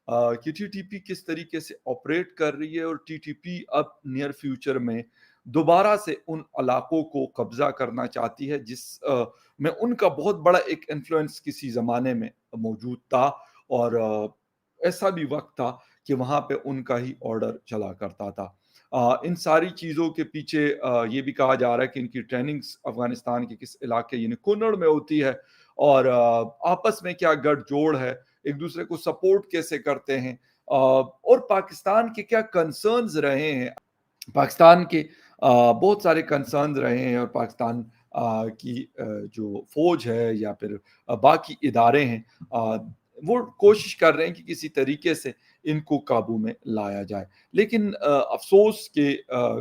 کہ T T P کس طریقے سے آپریٹ کر رہی ہے، اور ٹی ٹی پی اب نیئر فیوچر میں دوبارہ سے ان علاقوں کو قبضہ کرنا چاہتی ہے جس میں ان کا بہت بڑا ایک انفلوئنس کسی زمانے میں موجود تھا، اور ایسا بھی وقت تھا کہ وہاں پہ ان کا ہی آرڈر چلا کرتا تھا۔ ان ساری چیزوں کے پیچھے یہ بھی کہا جا رہا ہے کہ ان کی ٹریننگز افغانستان کے کس علاقے یعنی کنڑ میں ہوتی ہے، اور آپس میں کیا گٹھ جوڑ ہے، ایک دوسرے کو سپورٹ کیسے کرتے ہیں، اور پاکستان کے کیا کنسرنز رہے ہیں۔ پاکستان کے بہت سارے کنسرنز رہے ہیں، اور پاکستان کی جو فوج ہے یا پھر باقی ادارے ہیں، وہ کوشش کر رہے ہیں کہ کسی طریقے سے ان کو قابو میں لایا جائے، لیکن افسوس کہ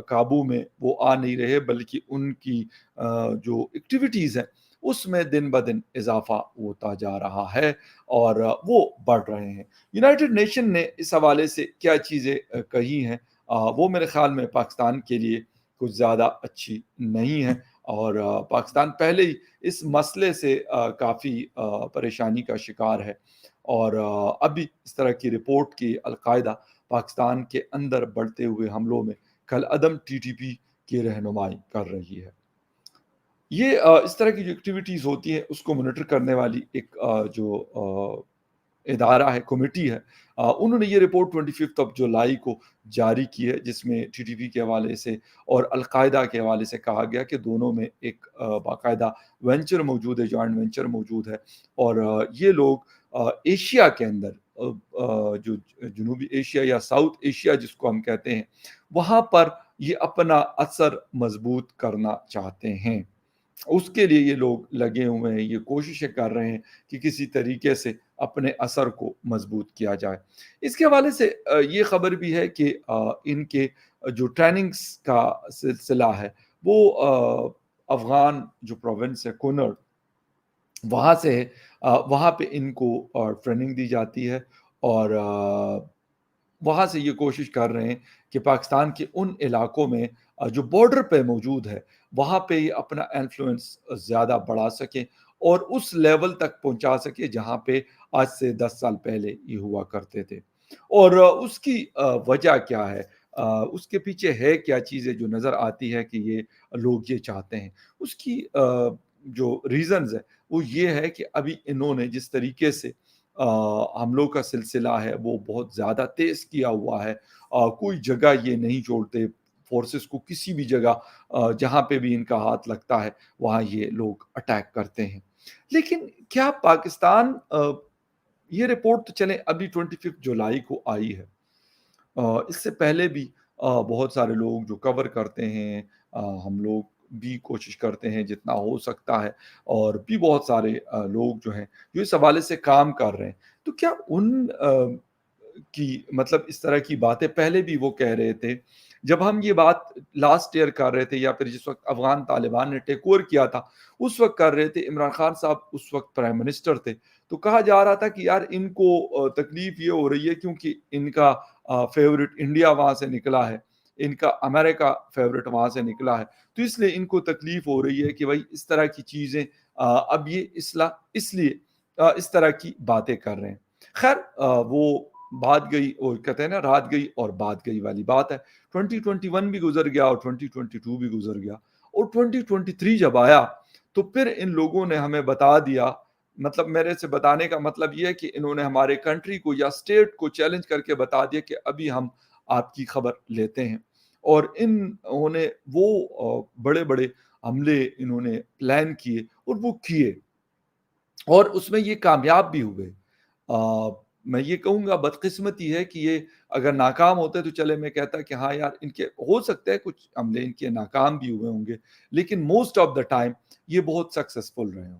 قابو میں وہ آ نہیں رہے، بلکہ ان کی جو ایکٹیویٹیز ہیں اس میں دن بدن اضافہ ہوتا جا رہا ہے، اور وہ بڑھ رہے ہیں۔ یونائٹڈ نیشن نے اس حوالے سے کیا چیزیں کہی ہیں، وہ میرے خیال میں پاکستان کے لیے کچھ زیادہ اچھی نہیں ہے، اور پاکستان پہلے ہی اس مسئلے سے کافی پریشانی کا شکار ہے، اور ابھی اس طرح کی رپورٹ کی القاعدہ پاکستان کے اندر بڑھتے ہوئے حملوں میں کل عدم ٹی ٹی پی کی رہنمائی کر رہی ہے۔ یہ اس طرح کی جو ایکٹیویٹیز ہوتی ہیں اس کو مانیٹر کرنے والی ایک جو ادارہ ہے، کمیٹی ہے، انہوں نے یہ رپورٹ 25 جولائی کو جاری کی ہے، جس میں ٹی ٹی پی کے حوالے سے اور القاعدہ کے حوالے سے کہا گیا کہ دونوں میں ایک باقاعدہ وینچر موجود ہے، جوائنٹ وینچر موجود ہے، اور یہ لوگ ایشیا کے اندر جو جنوبی ایشیا یا ساؤتھ ایشیا جس کو ہم کہتے ہیں، وہاں پر یہ اپنا اثر مضبوط کرنا چاہتے ہیں۔ اس کے لیے یہ لوگ لگے ہوئے ہیں، یہ کوششیں کر رہے ہیں کہ کسی طریقے سے اپنے اثر کو مضبوط کیا جائے۔ اس کے حوالے سے یہ خبر بھی ہے کہ ان کے جو ٹریننگز کا سلسلہ ہے وہ افغان جو پروونس ہے کنڑ، وہاں سے ہے، وہاں پہ ان کو ٹریننگ دی جاتی ہے، اور وہاں سے یہ کوشش کر رہے ہیں کہ پاکستان کے ان علاقوں میں جو بارڈر پہ موجود ہے وہاں پہ یہ اپنا انفلوئنس زیادہ بڑھا سکیں، اور اس لیول تک پہنچا سکے جہاں پہ آج سے 10 سال پہلے یہ ہوا کرتے تھے۔ اور اس کی وجہ کیا ہے، اس کے پیچھے ہے کیا چیزیں جو نظر آتی ہے کہ یہ لوگ یہ چاہتے ہیں، اس کی جو ریزنز ہے وہ یہ ہے کہ ابھی انہوں نے جس طریقے سے حملوں کا سلسلہ ہے وہ بہت زیادہ تیز کیا ہوا ہے، کوئی جگہ یہ نہیں چھوڑتے فورسز کو، کسی بھی جگہ جہاں پہ بھی ان کا ہاتھ لگتا ہے وہاں یہ لوگ اٹیک کرتے ہیں۔ لیکن کیا پاکستان یہ رپورٹ تو چلے ابھی 25 جولائی کو آئی ہے، اس سے پہلے بھی بہت سارے لوگ جو کور کرتے ہیں، ہم لوگ بھی کوشش کرتے ہیں جتنا ہو سکتا ہے، اور بھی بہت سارے لوگ جو ہیں جو اس حوالے سے کام کر رہے ہیں، تو کیا ان کی مطلب اس طرح کی باتیں پہلے بھی وہ کہہ رہے تھے جب ہم یہ بات لاسٹ ایئر کر رہے تھے، یا پھر جس وقت افغان طالبان نے ٹیک اوور کیا تھا اس وقت کر رہے تھے، عمران خان صاحب اس وقت پرائم منسٹر تھے، تو کہا جا رہا تھا کہ یار ان کو تکلیف یہ ہو رہی ہے کیونکہ ان کا فیورٹ انڈیا وہاں سے نکلا ہے، ان کا امریکہ فیورٹ وہاں سے نکلا ہے، تو اس لیے ان کو تکلیف ہو رہی ہے کہ بھائی اس طرح کی چیزیں اب یہ اس لیے اس طرح کی باتیں کر رہے ہیں۔ خیر وہ بات گئی، اور کہتے ہیں نا رات گئی اور بات گئی والی بات ہے۔ 2021 بھی گزر گیا اور 2022 بھی گزر گیا، اور 2023 جب آیا تو پھر ان لوگوں نے ہمیں بتا دیا، مطلب میرے سے بتانے کا مطلب یہ ہے کہ انہوں نے ہمارے کنٹری کو یا اسٹیٹ کو چیلنج کر کے بتا دیا کہ ابھی ہم آپ کی خبر لیتے ہیں، اور انہوں نے وہ بڑے بڑے حملے انہوں نے پلان کیے اور وہ کیے، اور اس میں یہ کامیاب بھی ہوئے۔ میں یہ کہوں گا بدقسمتی ہے کہ یہ اگر ناکام ہوتے تو چلے میں کہتا کہ ہاں یار ان کے ہو سکتا ہے کچھ حملے ان کے ناکام بھی ہوئے ہوں گے، لیکن موسٹ آف دا ٹائم یہ بہت سکسیسفل رہے ہوں۔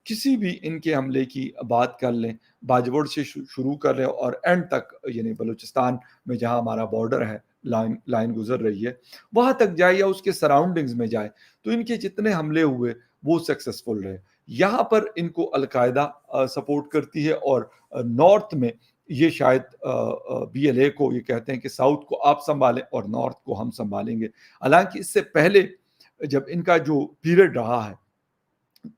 کسی بھی ان کے حملے کی بات کر لیں، باجوڑ سے شروع کر لیں اور اینڈ تک، یعنی بلوچستان میں جہاں ہمارا بارڈر ہے، لائن گزر رہی ہے، وہاں تک جائے یا اس کے سراؤنڈنگز میں جائے، تو ان کے جتنے حملے ہوئے وہ سکسیسفل رہے۔ یہاں پر ان کو القاعدہ سپورٹ کرتی ہے، اور نارتھ میں یہ شاید بی ایل اے کو یہ کہتے ہیں کہ ساؤتھ کو آپ سنبھالیں اور نارتھ کو ہم سنبھالیں گے، حالانکہ اس سے پہلے جب ان کا جو پیریڈ رہا ہے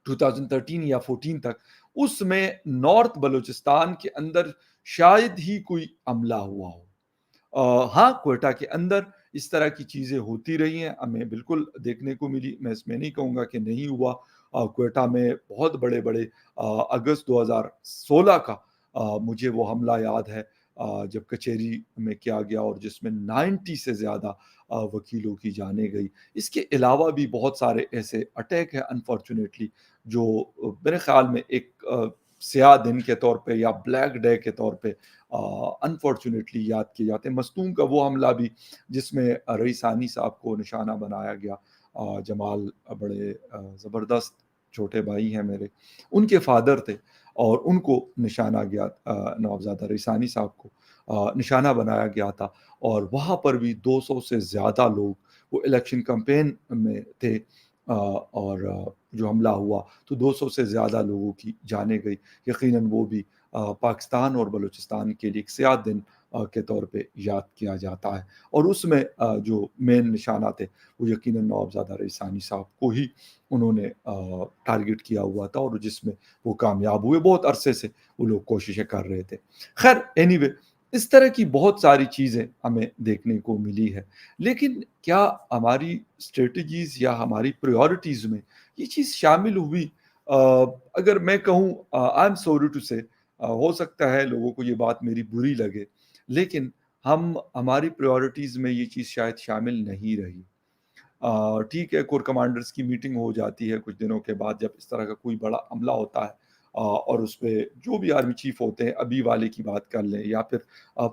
2013 یا 14 تک، اس میں نارتھ بلوچستان کے اندر شاید ہی کوئی حملہ ہوا ہو۔ ہاں، کوئٹہ کے اندر اس طرح کی چیزیں ہوتی رہی ہیں، ہمیں بالکل دیکھنے کو ملی، میں اس میں نہیں کہوں گا کہ نہیں ہوا۔ کوئٹہ میں بہت بڑے بڑے اگست 2016 کا مجھے وہ حملہ یاد ہے، جب کچہری میں کیا گیا اور جس میں 90 سے زیادہ وکیلوں کی جانیں گئی۔ اس کے علاوہ بھی بہت سارے ایسے اٹیک ہیں انفارچونیٹلی جو میرے خیال میں ایک سیاہ دن کے طور پہ یا بلیک ڈے کے طور پہ انفارچونیٹلی یاد کیے جاتے ہیں۔ مستونگ کا وہ حملہ بھی جس میں رئیس ثانی صاحب کو نشانہ بنایا گیا، جمال بڑے زبردست چھوٹے بھائی ہیں میرے، ان کے فادر تھے اور ان کو نشانہ گیا، نوابزادہ رئیس ثانی صاحب کو نشانہ بنایا گیا تھا، اور وہاں پر بھی 200 سے زیادہ لوگ وہ الیکشن کمپین میں تھے، اور جو حملہ ہوا تو 200 سے زیادہ لوگوں کی جانیں گئی۔ یقیناً وہ بھی پاکستان اور بلوچستان کے لیے ایک سیاہ دن کے طور پہ یاد کیا جاتا ہے، اور اس میں جو مین نشانہ تھے وہ یقیناً نوابزادہ رئیس ثانی صاحب کو ہی انہوں نے ٹارگٹ کیا ہوا تھا، اور جس میں وہ کامیاب ہوئے۔ بہت عرصے سے وہ لوگ کوششیں کر رہے تھے۔ خیر اینی وے، اس طرح کی بہت ساری چیزیں ہمیں دیکھنے کو ملی ہے، لیکن کیا ہماری اسٹریٹجیز یا ہماری پریورٹیز میں یہ چیز شامل ہوئی؟ اگر میں کہوں، آئی ایم سوری ٹو سے، ہو سکتا ہے لوگوں کو یہ بات میری بری لگے، لیکن ہماری پریورٹیز میں یہ چیز شاید شامل نہیں رہی۔ ٹھیک ہے، کور کمانڈرز کی میٹنگ ہو جاتی ہے کچھ دنوں کے بعد جب اس طرح کا کوئی بڑا حملہ ہوتا ہے، اور اس پہ جو بھی آرمی چیف ہوتے ہیں، ابھی والے کی بات کر لیں یا پھر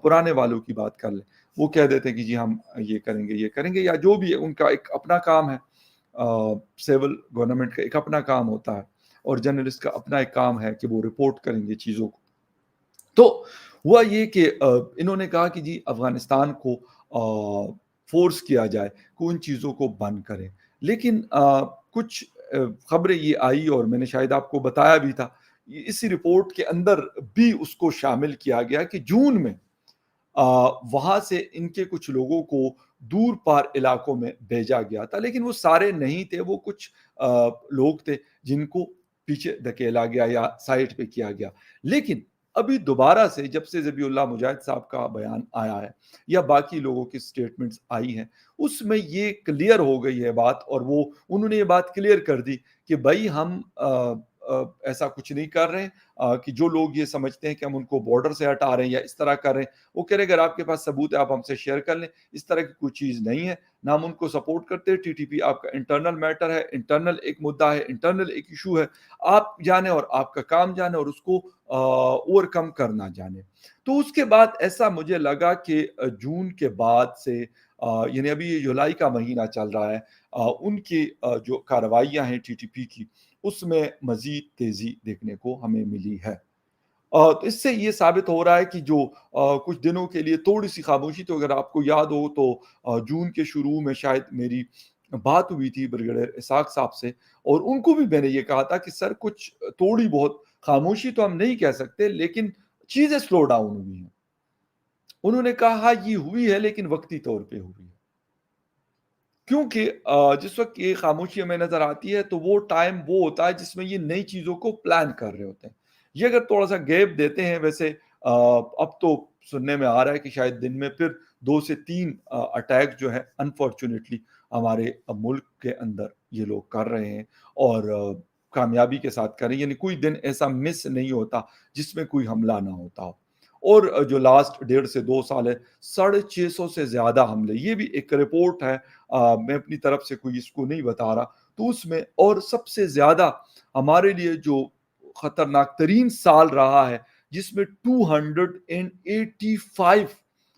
پرانے والوں کی بات کر لیں، وہ کہہ دیتے ہیں کہ جی ہم یہ کریں گے، یا جو بھی ہے ان کا ایک اپنا کام ہے۔ سیول گورنمنٹ کا ایک اپنا کام ہوتا ہے، اور جرنلسٹ کا اپنا ایک کام ہے کہ وہ رپورٹ کریں گے چیزوں کو۔ تو ہوا یہ کہ انہوں نے کہا کہ جی افغانستان کو فورس کیا جائے کہ ان چیزوں کو بند کریں، لیکن کچھ خبریں یہ آئی، اور میں نے شاید آپ کو بتایا بھی تھا، اسی رپورٹ کے اندر بھی اس کو شامل کیا گیا کہ جون میں وہاں سے ان کے کچھ لوگوں کو دور پار علاقوں میں بھیجا گیا تھا، لیکن وہ سارے نہیں تھے، وہ کچھ لوگ تھے جن کو پیچھے دھکیلا گیا یا سائٹ پہ کیا گیا۔ لیکن ابھی دوبارہ سے جب سے ذبیح اللہ مجاہد صاحب کا بیان آیا ہے یا باقی لوگوں کی سٹیٹمنٹس آئی ہیں، اس میں یہ کلیئر ہو گئی ہے بات، اور وہ انہوں نے یہ بات کلیئر کر دی کہ بھائی ہم ایسا کچھ نہیں کر رہے ہیں، کہ جو لوگ یہ سمجھتے ہیں کہ ہم ان کو بارڈر سے ہٹا رہے ہیں یا اس طرح کر رہے ہیں، وہ کہہ رہے اگر آپ کے پاس ثبوت ہے آپ ہم سے شیئر کر لیں، اس طرح کی کوئی چیز نہیں ہے، نہ ہم ان کو سپورٹ کرتے۔ ٹی ٹی پی آپ کا انٹرنل میٹر ہے، انٹرنل ایک مدعا ہے، انٹرنل ایک ایشو ہے، آپ جانیں اور آپ کا کام جانیں اور اس کو اوور کم کرنا جانیں۔ تو اس کے بعد ایسا مجھے لگا کہ جون کے بعد سے، یعنی ابھی یہ جولائی کا مہینہ چل رہا ہے، ان کی جو کارروائیاں ہیں ٹی ٹی پی کی، اس میں مزید تیزی دیکھنے کو ہمیں ملی ہے۔ تو اس سے یہ ثابت ہو رہا ہے کہ جو کچھ دنوں کے لیے تھوڑی سی خاموشی، تو اگر آپ کو یاد ہو تو جون کے شروع میں شاید میری بات ہوئی تھی بریگیڈیئر اسحاق صاحب سے، اور ان کو بھی میں نے یہ کہا تھا کہ سر کچھ تھوڑی بہت خاموشی تو ہم نہیں کہہ سکتے، لیکن چیزیں سلو ڈاؤن ہوئی ہیں۔ انہوں نے کہا ہاں یہ ہوئی ہے لیکن وقتی طور پہ ہوئی ہے، کیونکہ جس وقت یہ خاموشی ہمیں نظر آتی ہے تو وہ ٹائم وہ ہوتا ہے جس میں یہ نئی چیزوں کو پلان کر رہے ہوتے ہیں۔ یہ اگر تھوڑا سا گیپ دیتے ہیں، ویسے اب تو سننے میں آ رہا ہے کہ شاید دن میں پھر 2 سے 3 اٹیک جو ہے انفارچونیٹلی ہمارے ملک کے اندر یہ لوگ کر رہے ہیں، اور کامیابی کے ساتھ کر رہے ہیں، یعنی کوئی دن ایسا مس نہیں ہوتا جس میں کوئی حملہ نہ ہوتا ہو۔ اور جو لاسٹ 1.5 سے 2 سال ہے، 650 سے زیادہ حملے، یہ بھی ایک رپورٹ ہے، میں اپنی طرف سے کوئی اس کو نہیں بتا رہا، تو اس میں اور سب سے زیادہ ہمارے لیے جو خطرناک ترین سال رہا ہے جس میں 285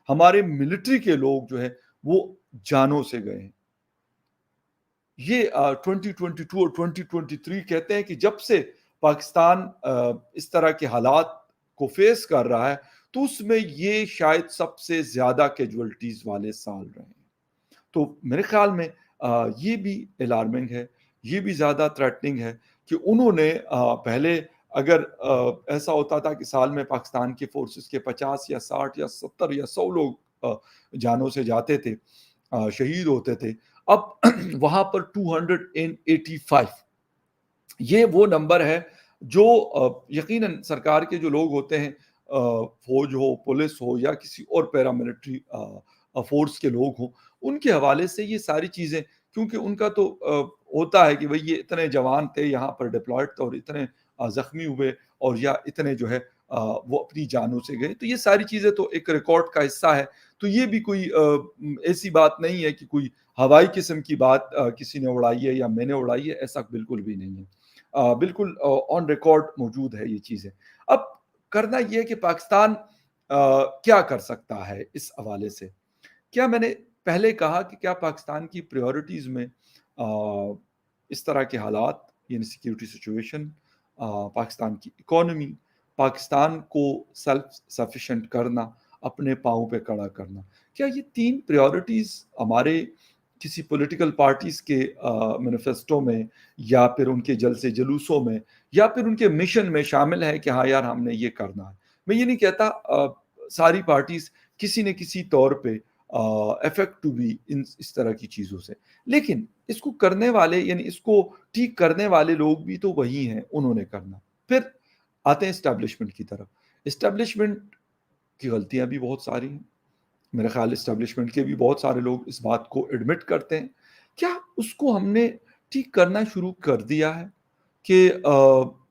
ہمارے ملٹری کے لوگ جو ہے وہ جانوں سے گئے ہیں۔ یہ 2022 اور 2023 کہتے ہیں کہ جب سے پاکستان اس طرح کے حالات کو فیس کر رہا ہے تو اس میں یہ شاید سب سے زیادہ کیجولٹیز والے سال رہے ہیں۔ تو میرے خیال میں یہ بھی الارمنگ ہے، یہ بھی زیادہ تھریٹنگ ہے کہ انہوں نے پہلے اگر ایسا ہوتا تھا کہ سال میں پاکستان کے فورسز کے 50 یا 60 یا 70 یا 100 لوگ جانوں سے جاتے تھے، شہید ہوتے تھے، اب وہاں پر 285، یہ وہ نمبر ہے جو یقیناً سرکار کے جو لوگ ہوتے ہیں فوج ہو، پولیس ہو یا کسی اور پیراملٹری فورس کے لوگ ہوں، ان کے حوالے سے یہ ساری چیزیں، کیونکہ ان کا تو ہوتا ہے کہ بھئی یہ اتنے جوان تھے یہاں پر ڈپلائڈ تھے اور اتنے زخمی ہوئے اور یا اتنے جو ہے وہ اپنی جانوں سے گئے، تو یہ ساری چیزیں تو ایک ریکارڈ کا حصہ ہے۔ تو یہ بھی کوئی ایسی بات نہیں ہے کہ کوئی ہوائی قسم کی بات کسی نے اڑائی ہے یا میں نے اڑائی ہے، ایسا بالکل بھی نہیں ہے۔ بالکل آن ریکارڈ موجود ہے یہ چیزیں۔ اب کرنا یہ ہے کہ پاکستان کیا کر سکتا ہے اس حوالے سے؟ کیا میں نے پہلے کہا کہ کیا پاکستان کی پریورٹیز میں اس طرح کے حالات، یعنی سیکیورٹی سچویشن، پاکستان کی اکانومی، پاکستان کو سیلف سفیشینٹ کرنا، اپنے پاؤں پہ کھڑا کرنا، کیا یہ تین پریورٹیز ہمارے کسی پولیٹیکل پارٹیز کے مینیفیسٹو میں یا پھر ان کے جلسے جلوسوں میں یا پھر ان کے مشن میں شامل ہے کہ ہاں یار ہم نے یہ کرنا ہے؟ میں یہ نہیں کہتا ساری پارٹیز کسی نہ کسی طور پہ افیکٹ ٹو بی اس طرح کی چیزوں سے، لیکن اس کو کرنے والے، یعنی اس کو ٹھیک کرنے والے لوگ بھی تو وہی ہیں، انہوں نے کرنا۔ پھر آتے ہیں اسٹیبلشمنٹ کی طرف۔ اسٹیبلشمنٹ کی غلطیاں بھی بہت ساری ہیں، میرا خیال اسٹیبلشمنٹ کے بھی بہت سارے لوگ اس بات کو ایڈمٹ کرتے ہیں۔ کیا اس کو ہم نے ٹھیک کرنا شروع کر دیا ہے کہ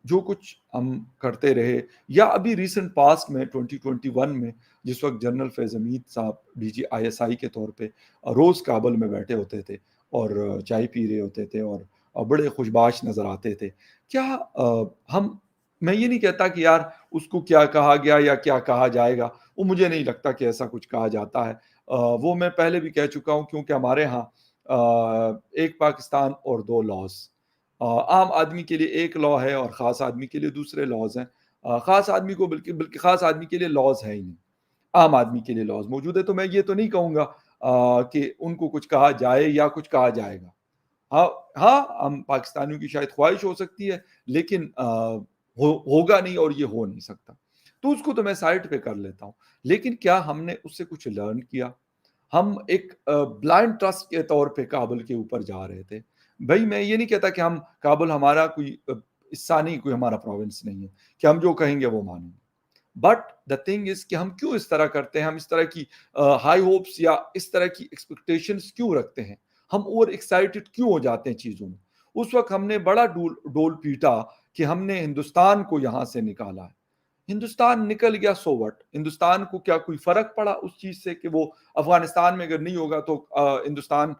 جو کچھ ہم کرتے رہے، یا ابھی ریسنٹ پاسٹ میں 2021 میں جس وقت جنرل فیض حمید صاحب D G I S I کے طور پہ روز کابل میں بیٹھے ہوتے تھے اور چائے پی رہے ہوتے تھے اور بڑے خوشباش نظر آتے تھے، کیا ہم، میں یہ نہیں کہتا کہ یار اس کو کیا کہا گیا یا کیا کہا جائے گا، وہ مجھے نہیں لگتا کہ ایسا کچھ کہا جاتا ہے۔ وہ میں پہلے بھی کہہ چکا ہوں، کیونکہ ہمارے ہاں ایک پاکستان اور دو لاز، عام آدمی کے لیے ایک لا ہے اور خاص آدمی کے لیے دوسرے لاز ہیں۔ خاص آدمی کو بلکہ خاص آدمی کے لیے لاز ہے ہی نہیں، عام آدمی کے لیے لاز موجود ہے۔ تو میں یہ تو نہیں کہوں گا کہ ان کو کچھ کہا جائے یا کچھ کہا جائے گا۔ ہاں ہاں، ہم پاکستانیوں کی شاید خواہش ہو سکتی ہے، لیکن ہوگا نہیں اور یہ ہو نہیں سکتا، تو اس کو تو میں سائڈ پہ کر لیتا ہوں۔ لیکن کیا ہم نے اس سے کچھ لرن کیا؟ ہم ایک بلائنڈ ٹرسٹ کے طور پہ کابل کے اوپر جا رہے تھے۔ بھائی میں یہ نہیں کہتا کہ ہم کابل ہمارا کوئی حصہ نہیں، کوئی ہمارا پروونس نہیں ہے کہ ہم جو کہیں گے وہ مانیں گے، بٹ دا تھنگ از کہ ہم کیوں اس طرح کرتے ہیں، ہم اس طرح کی ہائی ہوپس یا اس طرح کی ایکسپیکٹیشنز کیوں رکھتے ہیں، ہم اوور ایکسائٹڈ کیوں ہو جاتے ہیں چیزوں میں؟ اس وقت ہم نے بڑا ڈول پیٹا کہ ہم نے ہندوستان کو یہاں سے نکالا ہے۔ ہندوستان نکل گیا، سو وٹ؟ ہندوستان کو کیا کوئی فرق پڑا اس چیز سے کہ وہ افغانستان میں اگر نہیں ہوگا تو ہندوستان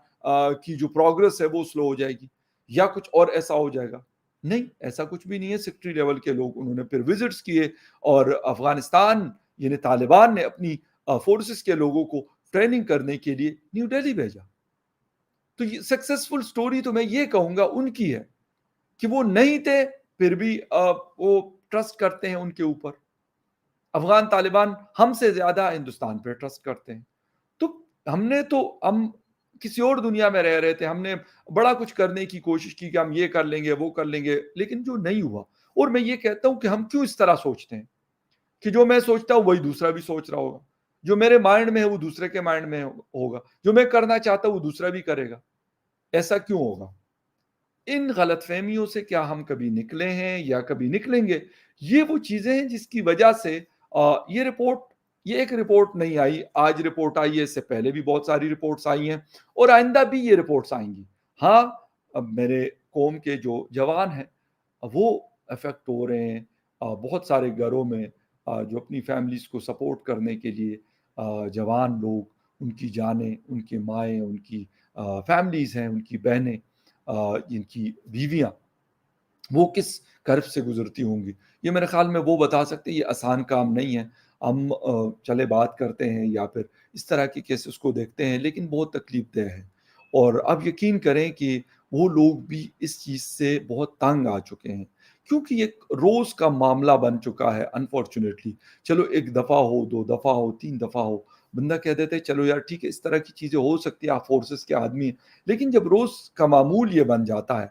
کی جو پروگرس ہے وہ سلو ہو جائے گی یا کچھ اور ایسا ہو جائے گا؟ نہیں، ایسا کچھ بھی نہیں ہے۔ سیکٹری لیول کے لوگ انہوں نے پھر وزٹس کیے اور افغانستان، یعنی طالبان نے اپنی فورسز کے لوگوں کو ٹریننگ کرنے کے لیے نیو دہلی بھیجا۔ تو یہ سکسیسفل سٹوری تو میں یہ کہوں گا ان کی ہے کہ وہ نہیں تھے پھر بھی وہ ٹرسٹ کرتے ہیں ان کے اوپر۔ افغان طالبان ہم سے زیادہ ہندوستان پہ ٹرسٹ کرتے ہیں۔ تو ہم کسی اور دنیا میں رہ رہے تھے، ہم نے بڑا کچھ کرنے کی کوشش کی کہ ہم یہ کر لیں گے وہ کر لیں گے، لیکن جو نہیں ہوا۔ اور میں یہ کہتا ہوں کہ ہم کیوں اس طرح سوچتے ہیں کہ جو میں سوچتا ہوں وہی دوسرا بھی سوچ رہا ہوگا، جو میرے مائنڈ میں ہے وہ دوسرے کے مائنڈ میں ہوگا، جو میں کرنا چاہتا ہوں وہ دوسرا بھی کرے گا؟ ایسا کیوں ہوگا؟ ان غلط فہمیوں سے کیا ہم کبھی نکلے ہیں یا کبھی نکلیں گے؟ یہ وہ چیزیں ہیں جس کی وجہ سے یہ ایک رپورٹ نہیں آئی، آج رپورٹ آئی ہے، اس سے پہلے بھی بہت ساری رپورٹس آئی ہیں اور آئندہ بھی یہ رپورٹس آئیں گی۔ ہاں، اب میرے قوم کے جو جوان ہیں وہ افیکٹ ہو رہے ہیں، بہت سارے گھروں میں جو اپنی فیملیز کو سپورٹ کرنے کے لیے جوان لوگ، ان کی جانیں، ان کی مائیں، ان کی فیملیز ہیں، ان کی بہنیں، ان کی بیویاں، وہ کس کرب سے گزرتی ہوں گی، یہ میرے خیال میں وہ بتا سکتے ہیں۔ یہ آسان کام نہیں ہے۔ ہم چلے بات کرتے ہیں یا پھر اس طرح کے کیسز کو دیکھتے ہیں، لیکن بہت تکلیف دہ ہے۔ اور اب یقین کریں کہ وہ لوگ بھی اس چیز سے بہت تنگ آ چکے ہیں، کیونکہ یہ روز کا معاملہ بن چکا ہے انفارچونیٹلی۔ چلو ایک دفعہ ہو، دو دفعہ ہو، تین دفعہ ہو، بندہ کہہ دیتے چلو یار ٹھیک ہے، اس طرح کی چیزیں ہو سکتی ہیں، آپ فورسز کے آدمی ہیں، لیکن جب روز کا معمول یہ بن جاتا ہے